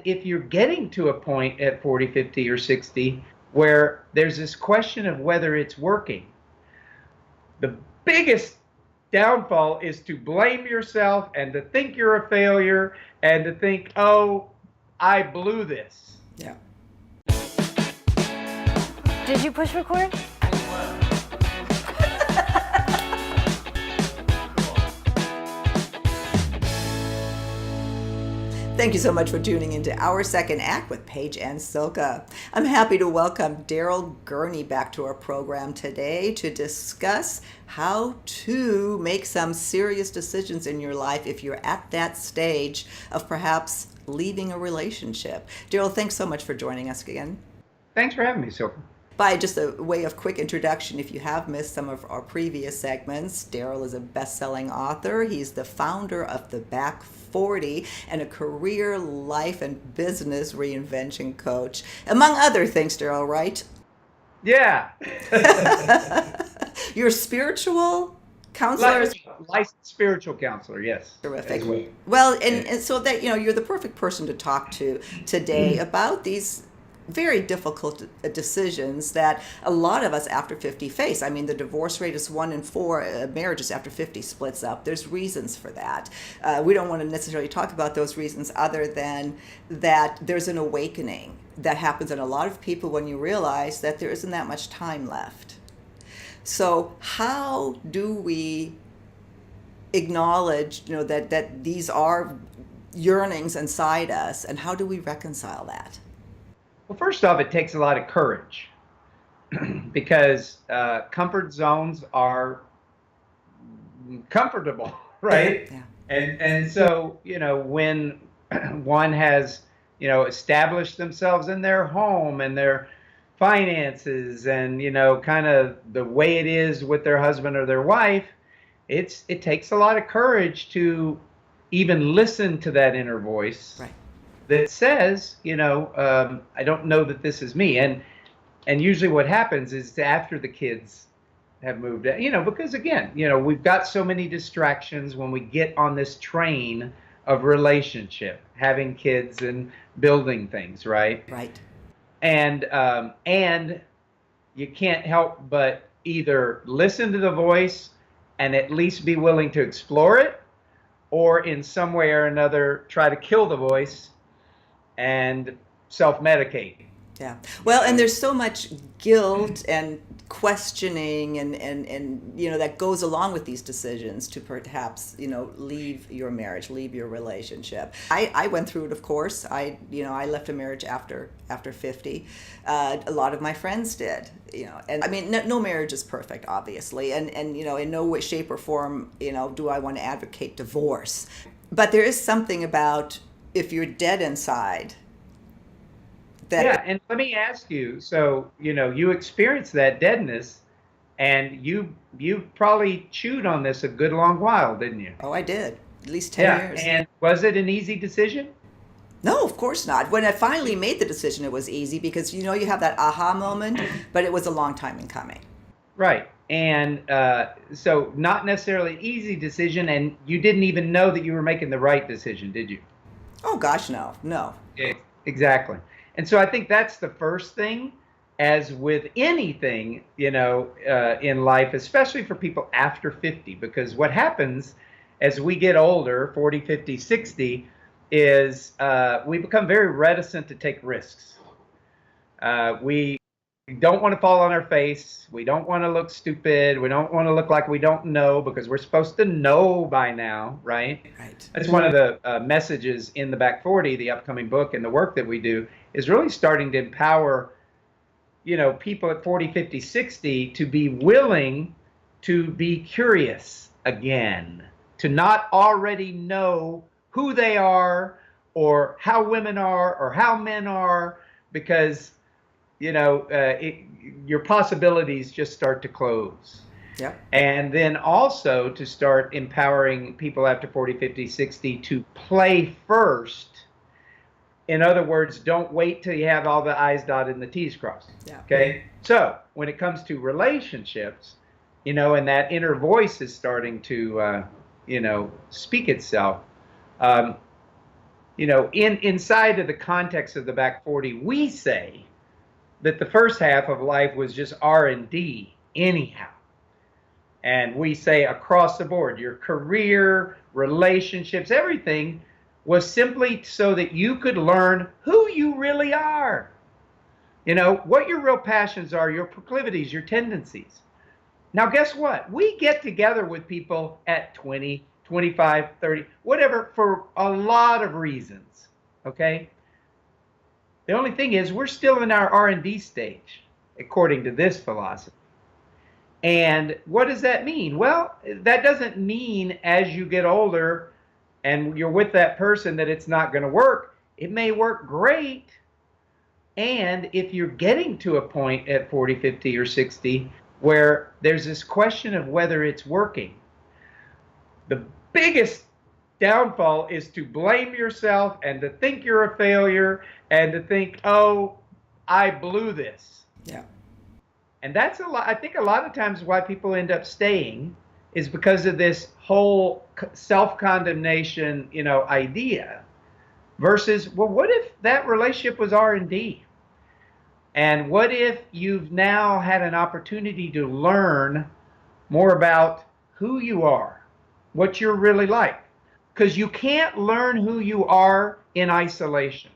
If you're getting to a point at 40, 50, or 60 where there's this question of whether it's working, the biggest downfall is to blame yourself and to think you're a failure and to think, oh, I blew this. Yeah. Did you push record? Thank you so much for tuning into our second act with Paige and Silka. I'm happy to welcome Darrell Gurney back to our program today to discuss how to make some serious decisions in your life if you're at that stage of perhaps leaving a relationship. Darrell, thanks so much for joining us again. Thanks for having me, Silka. By just a way of quick introduction, if you have missed some of our previous segments, Darrell is a best-selling author. He's the founder of The Back 40 and a career, life, and business reinvention coach. Among other things, Darrell, right? Yeah. You're a spiritual counselor? Licensed spiritual counselor, yes. Terrific. Well, and so that, you're the perfect person to talk to today about these very difficult decisions that a lot of us after 50 face. I mean, the divorce rate is 1 in 4 marriages after 50 splits up. There's reasons for that. We don't want to necessarily talk about those reasons other than that there's an awakening that happens in a lot of people when you realize that there isn't that much time left. So how do we acknowledge, that these are yearnings inside us, and how do we reconcile that? Well, first off, it takes a lot of courage because comfort zones are comfortable, right? Yeah. And so, when one has, established themselves in their home and their finances and, kind of the way it is with their husband or their wife, it takes a lot of courage to even listen to that inner voice. Right. That says, I don't know that this is me. And usually what happens is after the kids have moved out, because again, we've got so many distractions when we get on this train of relationship, having kids and building things, right? Right. And you can't help but either listen to the voice and at least be willing to explore it, or in some way or another try to kill the voice and self-medicate. Yeah. Well, and there's so much guilt and questioning and that goes along with these decisions to perhaps, leave your marriage, leave your relationship. I went through it, of course. I left a marriage after 50. A lot of my friends did, and I mean, no marriage is perfect, obviously. And in no way, shape or form, do I want to advocate divorce. But there is something about if you're dead inside. Yeah, and let me ask you, so, you experienced that deadness and you probably chewed on this a good long while, didn't you? Oh, I did. At least 10 years. And was it an easy decision? No, of course not. When I finally made the decision, it was easy because, you have that aha moment, but it was a long time in coming. Right. And so not necessarily an easy decision, and you didn't even know that you were making the right decision, did you? Oh, gosh, no. Yeah, exactly. And so I think that's the first thing, as with anything, in life, especially for people after 50, because what happens as we get older, 40, 50, 60, is we become very reticent to take risks. We don't want to fall on our face. We don't want to look stupid. We don't want to look like we don't know, because we're supposed to know by now, right? Right. That's one of the messages in The Back 40, the upcoming book, and the work that we do is really starting to empower, people at 40, 50, 60 to be willing to be curious again, to not already know who they are or how women are or how men are, because your possibilities just start to close. Yeah. And then also to start empowering people after 40, 50, 60 to play first. In other words, don't wait till you have all the I's dotted and the T's crossed. Yeah. Okay. So when it comes to relationships, and that inner voice is starting to, speak itself. inside of the context of the back 40, we say that the first half of life was just R&D anyhow. And we say across the board, your career, relationships, everything was simply so that you could learn who you really are. What your real passions are, your proclivities, your tendencies. Now, guess what? We get together with people at 20, 25, 30, whatever, for a lot of reasons, okay? The only thing is we're still in our R&D stage, according to this philosophy. And what does that mean? Well, that doesn't mean as you get older and you're with that person that it's not going to work. It may work great. And if you're getting to a point at 40, 50, or 60 where there's this question of whether it's working, the biggest downfall is to blame yourself and to think you're a failure and to think, oh, I blew this. Yeah. And that's I think a lot of times why people end up staying is because of this whole self-condemnation, idea versus, well, what if that relationship was R&D? And what if you've now had an opportunity to learn more about who you are, what you're really like? Because you can't learn who you are in isolation.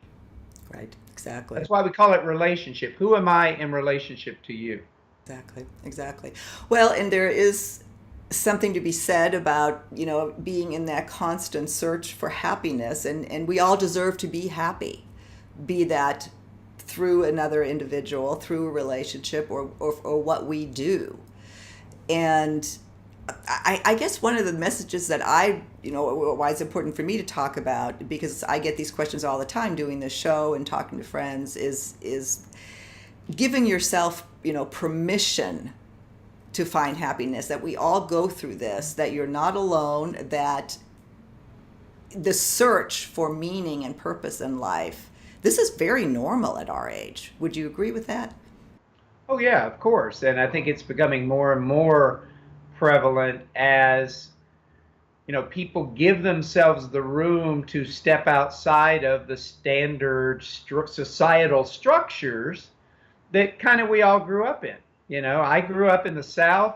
Right, exactly. That's why we call it relationship. Who am I in relationship to you? Exactly. Well, and there is something to be said about, being in that constant search for happiness, and we all deserve to be happy, be that through another individual, through a relationship, or what we do. And I guess one of the messages that why it's important for me to talk about, because I get these questions all the time doing this show and talking to friends, is giving yourself, permission to find happiness, that we all go through this, that you're not alone, that the search for meaning and purpose in life, this is very normal at our age. Would you agree with that? Oh, yeah, of course. And I think it's becoming more and more prevalent as, people give themselves the room to step outside of the standard societal structures that kind of we all grew up in. I grew up in the South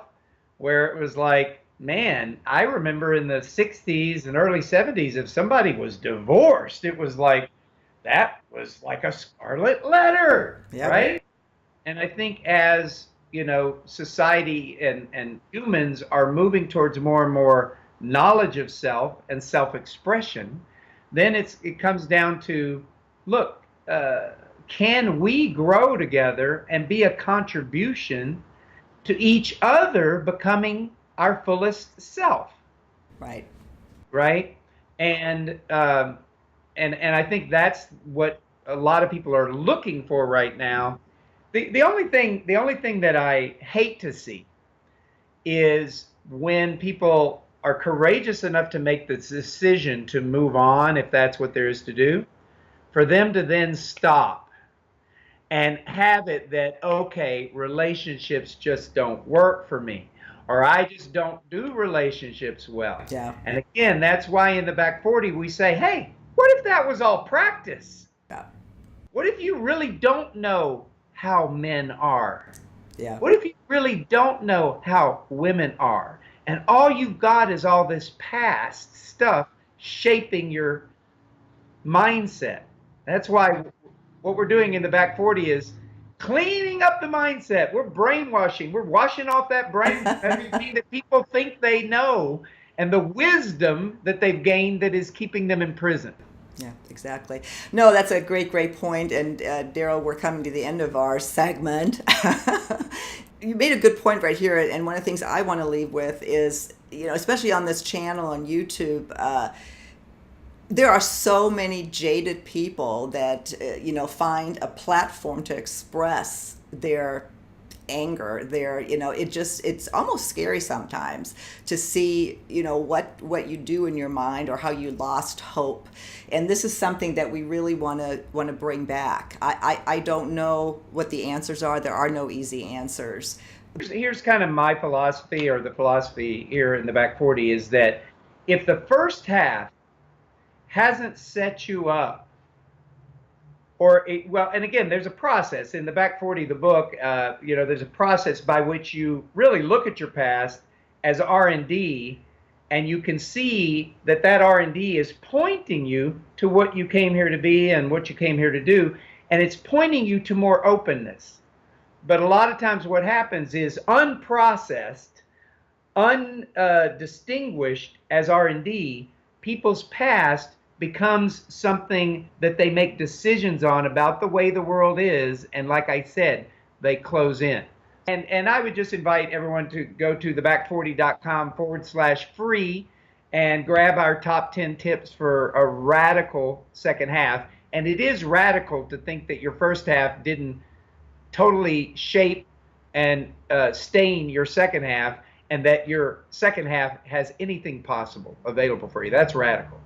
where it was like, man, I remember in the 60s and early 70s, if somebody was divorced, it was like, that was like a scarlet letter, Yep. Right? And I think as, society and humans are moving towards more and more knowledge of self and self-expression, then it comes down to, look, can we grow together and be a contribution to each other becoming our fullest self? Right. And I think that's what a lot of people are looking for right now. The only thing that I hate to see is when people are courageous enough to make the decision to move on, if that's what there is to do, for them to then stop and have it that, okay, relationships just don't work for me, or I just don't do relationships well. Yeah. And again, that's why in the back 40 we say, hey, what if that was all practice? Yeah. What if you really don't know how men are? Yeah. What if you really don't know how women are? And all you've got is all this past stuff shaping your mindset. That's why what we're doing in the back 40 is cleaning up the mindset. We're brainwashing. We're washing off that brain, everything that people think they know, and the wisdom that they've gained that is keeping them in prison. Yeah, exactly. No, that's a great point. And Darrell, we're coming to the end of our segment. You made a good point right here. And one of the things I want to leave with is, especially on this channel on YouTube, there are so many jaded people that, find a platform to express their anger, it's almost scary sometimes to see, what you do in your mind or how you lost hope. And this is something that we really want to bring back. I don't know what the answers are. There are no easy answers. Here's kind of my philosophy, or the philosophy here in the back 40, is that if the first half hasn't set you up, or well, and again, there's a process in the Back 40, the book. There's a process by which you really look at your past as R&D, and you can see that R&D is pointing you to what you came here to be and what you came here to do, and it's pointing you to more openness. But a lot of times what happens is unprocessed, undistinguished as R&D, people's past becomes something that they make decisions on about the way the world is, and like I said, they close in. And I would just invite everyone to go to theback40.com/free and grab our top 10 tips for a radical second half. And it is radical to think that your first half didn't totally shape and stain your second half, and that your second half has anything possible available for you. That's radical.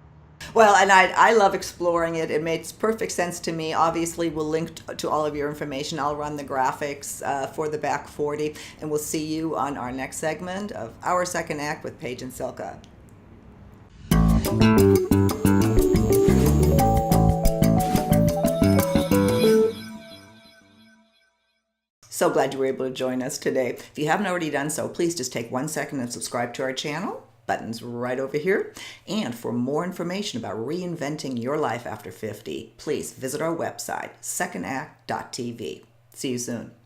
Well, and I love exploring it. It makes perfect sense to me. Obviously, we'll link to all of your information. I'll run the graphics for the Back 40, and we'll see you on our next segment of Our Second Act with Paige and Silka. So glad you were able to join us today. If you haven't already done so, please just take 1 second and subscribe to our channel. Buttons right over here. And for more information about reinventing your life after 50, please visit our website, secondact.tv. See you soon.